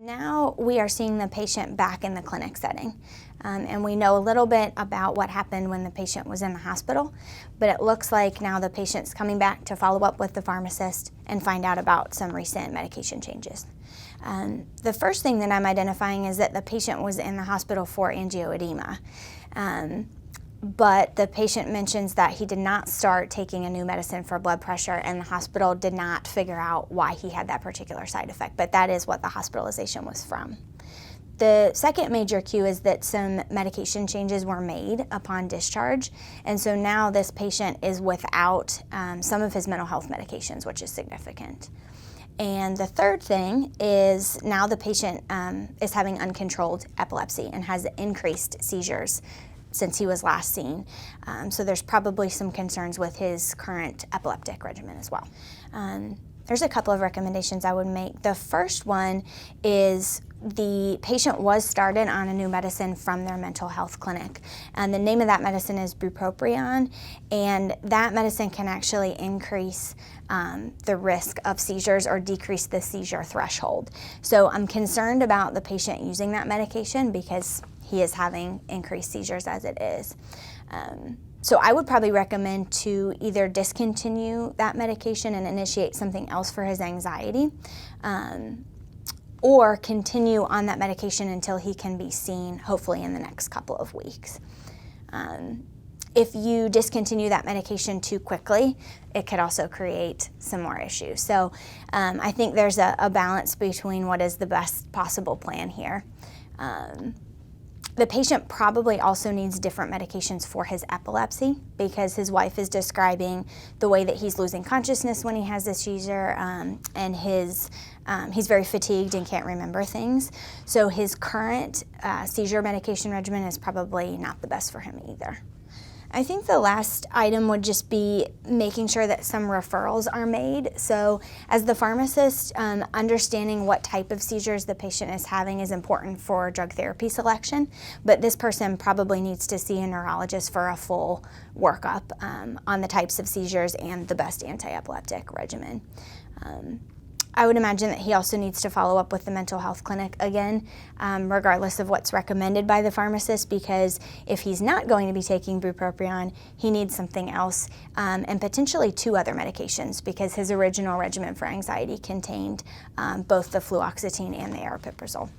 Now we are seeing the patient back in the clinic setting, and we know a little bit about what happened when the patient was in the hospital, but it looks like now the patient's coming back to follow up with the pharmacist and find out about some recent medication changes. The first thing that I'm identifying is that the patient was in the hospital for angioedema. But the patient mentions that he did not start taking a new medicine for blood pressure, and the hospital did not figure out why he had that particular side effect, but that is what the hospitalization was from. The second major cue is that some medication changes were made upon discharge, and so now this patient is without some of his mental health medications, which is significant. And the third thing is now the patient is having uncontrolled epilepsy and has increased seizures since he was last seen. So there's probably some concerns with his current epileptic regimen as well. There's a couple of recommendations I would make. The first one is the patient was started on a new medicine from their mental health clinic. And the name of that medicine is bupropion, and that medicine can actually increase the risk of seizures or decrease the seizure threshold. So I'm concerned about the patient using that medication because he is having increased seizures as it is. So I would probably recommend to either discontinue that medication and initiate something else for his anxiety, or continue on that medication until he can be seen, hopefully in the next couple of weeks. If you discontinue that medication too quickly, it could also create some more issues. So I think there's a balance between what is the best possible plan here. The patient probably also needs different medications for his epilepsy because his wife is describing the way that he's losing consciousness when he has this seizure, and he's very fatigued and can't remember things. So his current seizure medication regimen is probably not the best for him either. I think the last item would just be making sure that some referrals are made. So as the pharmacist, understanding what type of seizures the patient is having is important for drug therapy selection, but this person probably needs to see a neurologist for a full workup on the types of seizures and the best anti-epileptic regimen. I would imagine that he also needs to follow up with the mental health clinic again, regardless of what's recommended by the pharmacist, because if he's not going to be taking bupropion, he needs something else, and potentially 2 other medications, because his original regimen for anxiety contained both the fluoxetine and the aripiprazole.